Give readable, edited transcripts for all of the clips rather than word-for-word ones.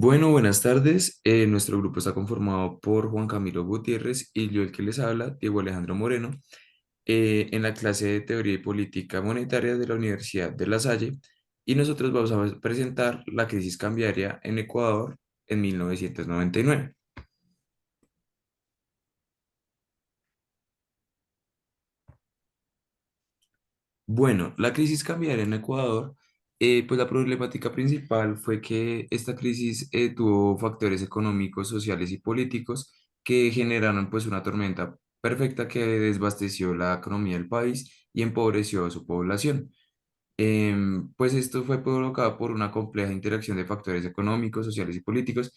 Buenas tardes. Nuestro grupo está conformado por Juan Camilo Gutiérrez y yo, el que les habla, Diego Alejandro Moreno, en la clase de Teoría y Política Monetaria de la Universidad de La Salle. Y nosotros vamos a presentar la crisis cambiaria en Ecuador en 1999. Bueno, la crisis cambiaria en Ecuador, pues la problemática principal fue que esta crisis tuvo factores económicos, sociales y políticos que generaron pues una tormenta perfecta que desbasteció la economía del país y empobreció a su población. Pues esto fue provocado por una compleja interacción de factores económicos, sociales y políticos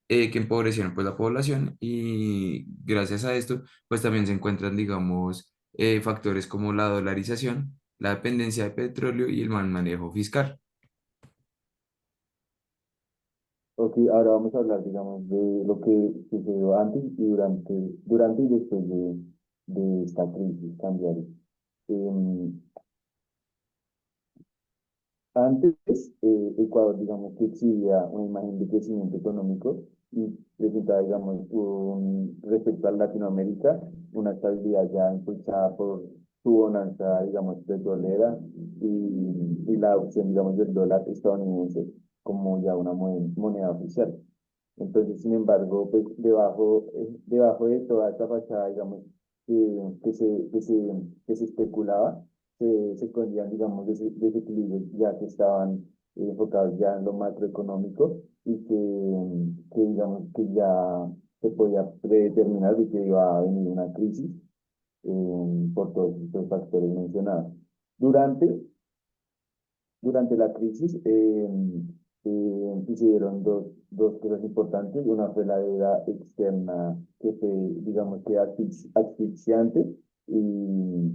que empobrecieron pues la población, y gracias a esto pues también se encuentran, digamos, factores como la dolarización, la dependencia de petróleo y el mal manejo fiscal. Ok, ahora vamos a hablar, digamos, de lo que sucedió antes y durante y después de esta crisis cambiaria. Em, Antes, Ecuador, digamos, que exhibía una imagen de crecimiento económico y presentaba, digamos, respecto a Latinoamérica, una estabilidad ya impulsada por su bonanza, digamos, petrolera y la opción, digamos, del dólar estadounidense como ya una moneda oficial. Entonces, sin embargo, pues debajo de toda esta fachada, digamos, que se especulaba, se escondían, digamos, desequilibrios ya que estaban enfocados ya en lo macroeconómico y digamos, que ya se podía predeterminar de que iba a venir una crisis por todos estos factores mencionados. Durante durante la crisis sucedieron dos cosas importantes. Una fue la deuda externa, que fue, digamos que asfixiante, y,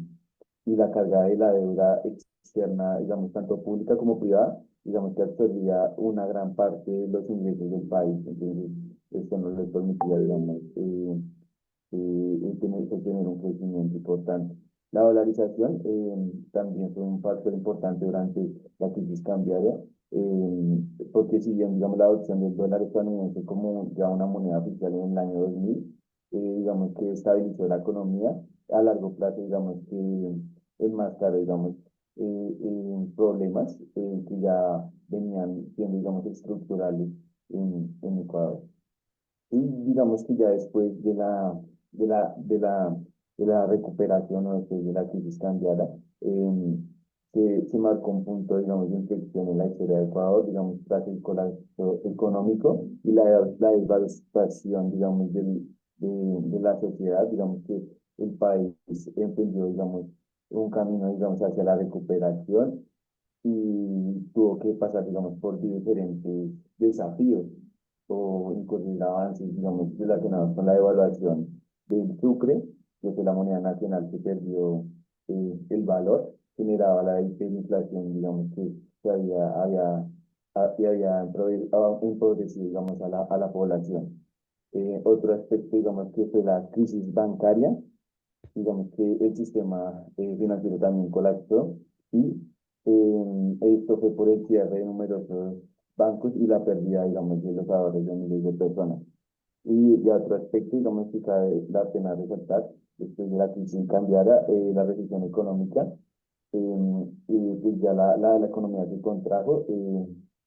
y la carga de la deuda externa, digamos, tanto pública como privada, digamos que absorbía una gran parte de los ingresos del país. Entonces, esto no les permitía, digamos, tener un crecimiento importante. La dolarización también fue un factor importante durante la crisis cambiaria, porque si bien, digamos, la adopción del dólar estadounidense como ya una moneda oficial en el año 2000, digamos que estabilizó la economía, a largo plazo, digamos que enmascaró, digamos, problemas que ya venían siendo, digamos, estructurales en Ecuador. Y digamos que ya después de la, de la, de la recuperación o después de la crisis cambiara, se marcó un punto, digamos, de inflexión en la historia de Ecuador, digamos, tras el colapso económico y la devastación, digamos, de la sociedad, digamos que el país emprendió, digamos, un camino, digamos, hacia la recuperación y tuvo que pasar, digamos, por diferentes desafíos o incurrir avances, digamos, relacionados con la devaluación del sucre, que fue la moneda nacional que perdió el valor, generaba la hiperinflación, digamos, que había empobrecido, digamos, a la población. Otro aspecto, digamos, que fue la crisis bancaria, digamos que el sistema financiero también colapsó y esto fue por el cierre de numerosos bancos y la pérdida, digamos, de los ahorros de miles de personas. Y otro aspecto, digamos, que cabe la pena resaltar, después de la crisis cambiara la recesión económica, y pues ya la economía se contrajo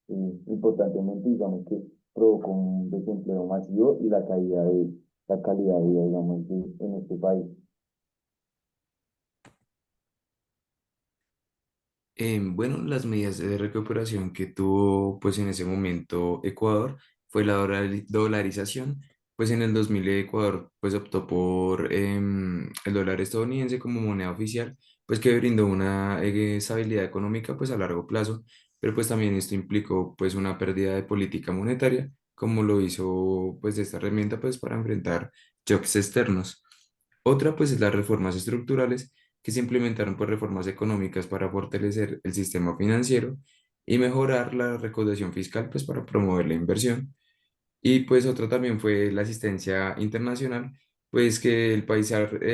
importantemente, digamos, que provocó un desempleo masivo y la caída de la calidad de vida, digamos, en este país. Bueno, las medidas de recuperación que tuvo pues en ese momento Ecuador fue la dolarización. Pues en el 2000 Ecuador pues optó por el dólar estadounidense como moneda oficial, pues que brindó una estabilidad económica pues a largo plazo, pero pues también esto implicó pues una pérdida de política monetaria, como lo hizo pues esta herramienta pues para enfrentar shocks externos. Otra pues es las reformas estructurales, que se implementaron por reformas económicas para fortalecer el sistema financiero y mejorar la recaudación fiscal pues para promover la inversión. Y pues otra también fue la asistencia internacional, pues que el país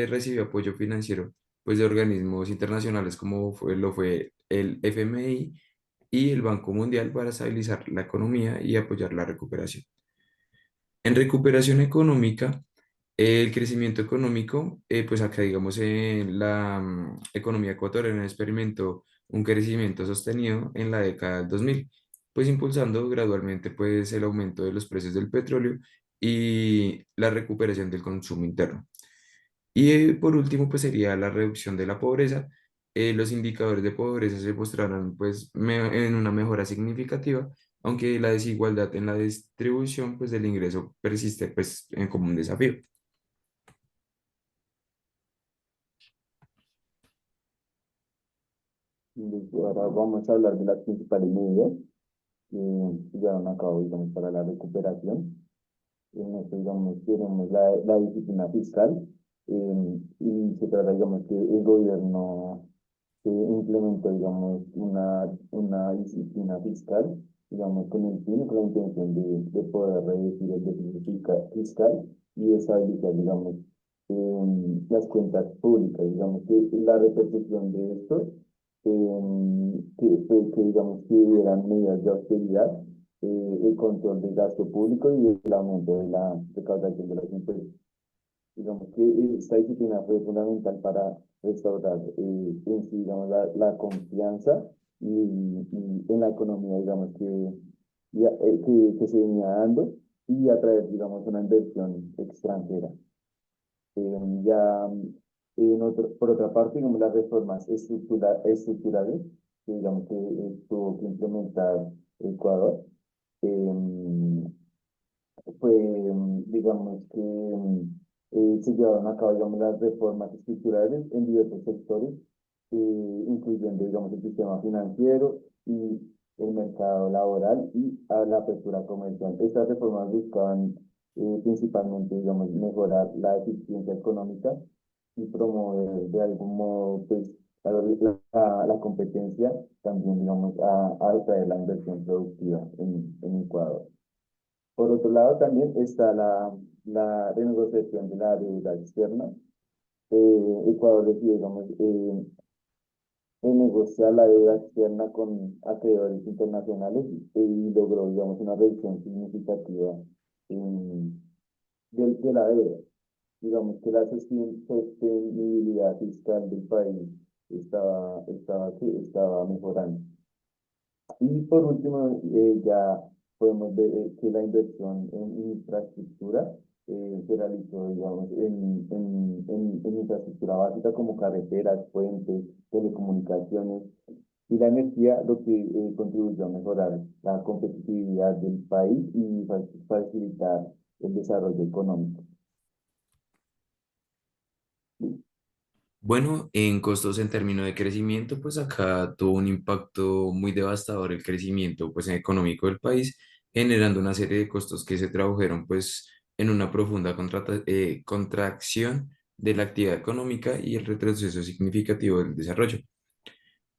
recibió apoyo financiero pues de organismos internacionales como lo fue el FMI, y el Banco Mundial para estabilizar la economía y apoyar la recuperación. En recuperación económica, el crecimiento económico, pues acá digamos en la economía ecuatoriana experimentó un crecimiento sostenido en la década del 2000, pues impulsando gradualmente pues el aumento de los precios del petróleo y la recuperación del consumo interno. Y por último, pues sería la reducción de la pobreza. Los indicadores de pobreza se mostraron pues en una mejora significativa, aunque la desigualdad en la distribución pues del ingreso persiste pues como un desafío. Listo, ahora vamos a hablar de las principales medidas que se llevaron a cabo, digamos, para la recuperación. En esto, digamos, tenemos la disciplina fiscal, y se trata, digamos, que el gobierno implementó, digamos, una disciplina fiscal, digamos, con el fin, con la intención de poder reducir el déficit fiscal y estabilizar, digamos, las cuentas públicas. Digamos que la repercusión de esto que fue que, digamos, que hubieran medidas de austeridad, el control del gasto público y el aumento de la recaudación de los impuestos. Digamos que esta disciplina fue fundamental para restaurar en sí, digamos, la confianza y en la economía, digamos, que se venía dando y atraer, digamos, una inversión extranjera. Ya por otra parte, digamos, las reformas estructurales que, digamos, que tuvo que implementar Ecuador, em, digamos que se llevaron a cabo, digamos, las reformas estructurales en diversos sectores, incluyendo, digamos, el sistema financiero y el mercado laboral y a la apertura comercial. Estas reformas buscaban principalmente, digamos, mejorar la eficiencia económica y promover de algún modo, pues, la competencia, también, digamos, a atraer la inversión productiva en Ecuador. Por otro lado, también está la renegociación de la deuda externa. Ecuador decidió, digamos, negociar la deuda externa con acreedores internacionales y logró, digamos, una reducción significativa en- de la deuda. Digamos que la sostenibilidad fiscal del país estaba mejorando. Y por último, ya podemos ver que la inversión en infraestructura se realizó, digamos, en infraestructura básica como carreteras, puentes, telecomunicaciones y la energía, lo que contribuyó a mejorar la competitividad del país y facilitar el desarrollo económico. Bueno, en costos en términos de crecimiento, pues acá tuvo un impacto muy devastador el crecimiento pues económico del país, generando una serie de costos que se tradujeron pues en una profunda contracción de la actividad económica y el retroceso significativo del desarrollo.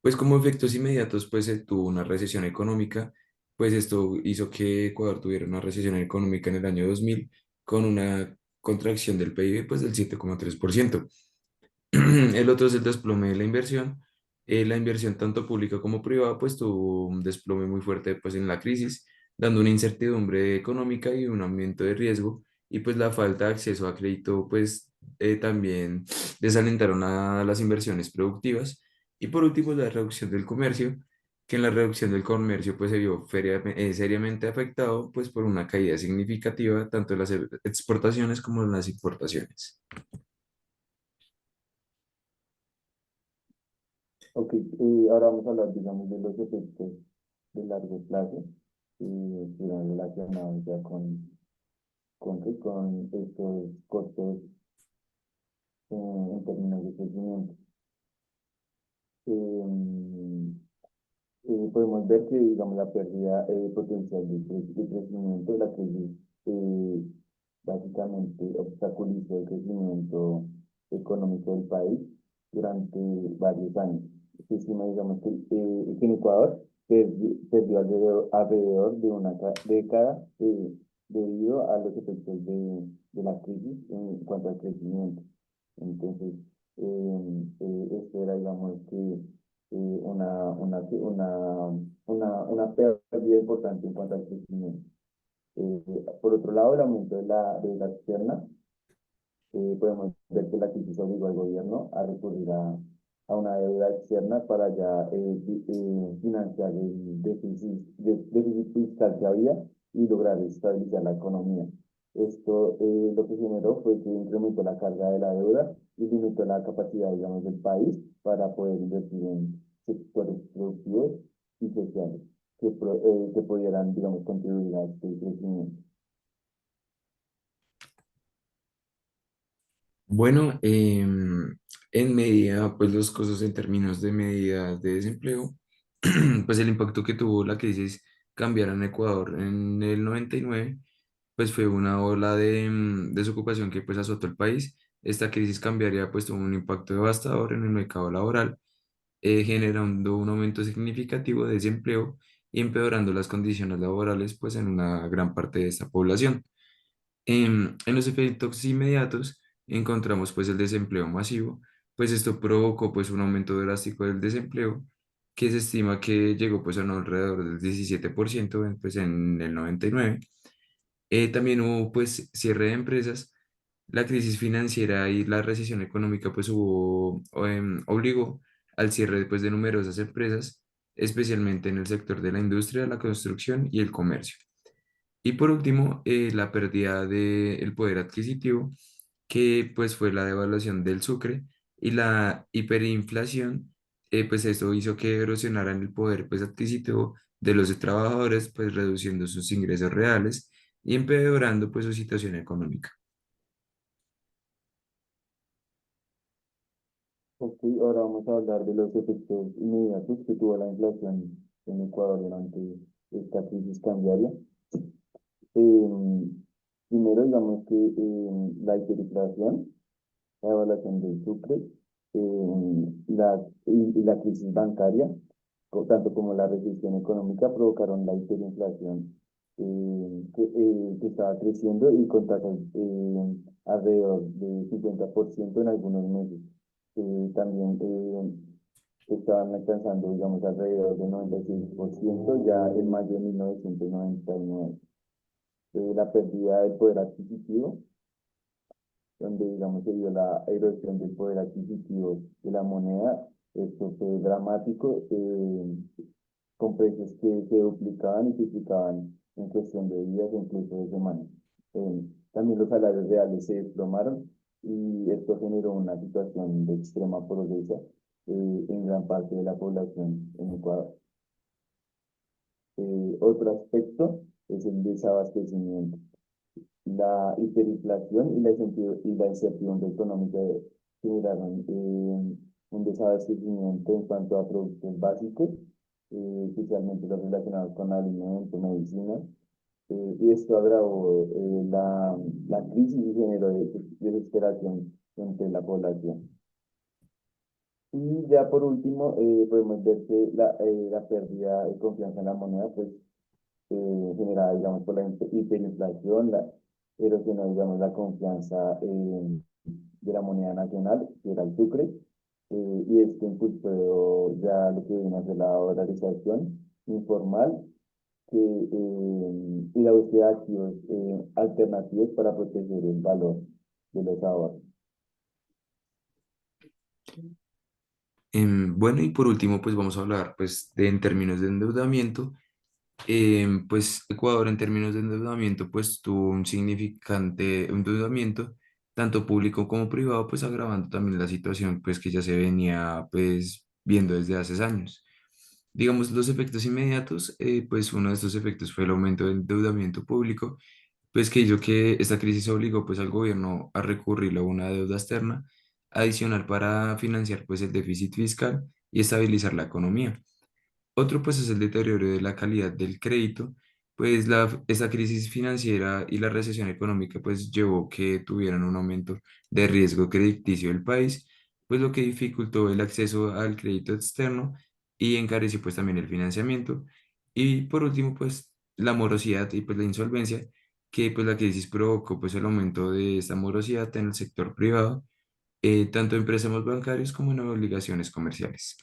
Pues como efectos inmediatos pues se tuvo una recesión económica, pues esto hizo que Ecuador tuviera una recesión económica en el año 2000 con una contracción del PIB pues del 7,3%. El otro es el desplome de la inversión. La inversión tanto pública como privada pues tuvo un desplome muy fuerte pues en la crisis, dando una incertidumbre económica y un aumento de riesgo y pues la falta de acceso a crédito pues también desalentaron a las inversiones productivas. Y por último la reducción del comercio, que en la reducción del comercio pues se vio seriamente afectado pues por una caída significativa tanto en las exportaciones como en las importaciones. Ok, ahora vamos a hablar, digamos, de los efectos de largo plazo que están relacionados ya con estos costos en términos de crecimiento. Eh, Podemos ver que, digamos, la pérdida potencial de crecimiento de la crisis eh, básicamente obstaculizó el crecimiento económico del país durante varios años. Se estima, digamos, que en Ecuador perdió alrededor de una década debido a los efectos de la crisis en cuanto al crecimiento. Entonces, esto era, digamos, que una pérdida importante en cuanto al crecimiento. Por otro lado, el aumento de la externa, podemos ver que la crisis obligó al gobierno a recurrir a una deuda externa para ya financiar el déficit fiscal que había y lograr estabilizar la economía. Esto lo que generó fue que incrementó la carga de la deuda y limitó la capacidad, digamos, del país para poder invertir en sectores productivos y sociales que pudieran, digamos, contribuir a este crecimiento. Bueno, en medida, pues los costos en términos de medidas de desempleo, pues el impacto que tuvo la crisis cambiar en Ecuador en el 99, pues fue una ola de desocupación que pues azotó el país. Esta crisis cambiaria pues tuvo un impacto devastador en el mercado laboral, generando un aumento significativo de desempleo y empeorando las condiciones laborales pues en una gran parte de esta población. En los efectos inmediatos encontramos pues el desempleo masivo, pues esto provocó pues un aumento drástico del desempleo que se estima que llegó pues a un alrededor del 17% pues en el 99. También hubo pues cierre de empresas, la crisis financiera y la recesión económica pues obligó al cierre pues de numerosas empresas, especialmente en el sector de la industria, la construcción y el comercio. Y por último, la pérdida del poder adquisitivo, que pues fue la devaluación del sucre y la hiperinflación, pues eso hizo que erosionaran el poder pues adquisitivo de los trabajadores, pues reduciendo sus ingresos reales y empeorando pues su situación económica. Ok, ahora vamos a hablar de los efectos inmediatos que tuvo la inflación en Ecuador durante esta crisis cambiaria. Eh, Primero, digamos que la hiperinflación, la devaluación del sucre, y la crisis bancaria, tanto como la recesión económica, provocaron la hiperinflación que estaba creciendo y con tasas alrededor de 50% en algunos meses. También estaban alcanzando, digamos, alrededor de 96% ya en mayo de 1999. La pérdida del poder adquisitivo, donde, digamos, se dio la erosión del poder adquisitivo de la moneda. Esto fue dramático, con precios que se duplicaban y triplicaban en cuestión de días o incluso de semanas. También los salarios reales se desplomaron y esto generó una situación de extrema pobreza en gran parte de la población en Ecuador. Otro aspecto es el desabastecimiento. La hiperinflación y la incertidumbre económica generaron un desabastecimiento en cuanto a productos básicos, especialmente los relacionados con alimentos, medicina, y esto agravó la crisis y generó desesperación entre la población. Y ya por último, podemos ver que la pérdida de confianza en la moneda, pues generada, digamos, por la hiperinflación, la erosionó, digamos, la confianza de la moneda nacional, que era el sucre, y esto impulsó ya lo que viene a ser la dolarización informal y la búsqueda de activos alternativos para proteger el valor de los ahorros. Bueno, y por último, pues vamos a hablar pues de en términos de endeudamiento. Pues Ecuador en términos de endeudamiento pues tuvo un significante endeudamiento, tanto público como privado, pues agravando también la situación pues que ya se venía pues viendo desde hace años. Digamos, los efectos inmediatos, pues uno de estos efectos fue el aumento del endeudamiento público, pues que hizo que esta crisis obligó pues al gobierno a recurrir a una deuda externa adicional para financiar pues el déficit fiscal y estabilizar la economía. Otro pues es el deterioro de la calidad del crédito, pues esta crisis financiera y la recesión económica pues llevó que tuvieran un aumento de riesgo crediticio del país, pues lo que dificultó el acceso al crédito externo y encareció pues también el financiamiento. Y por último pues la morosidad y pues la insolvencia, que pues la crisis provocó pues el aumento de esta morosidad en el sector privado, tanto en préstamos bancarios como en obligaciones comerciales.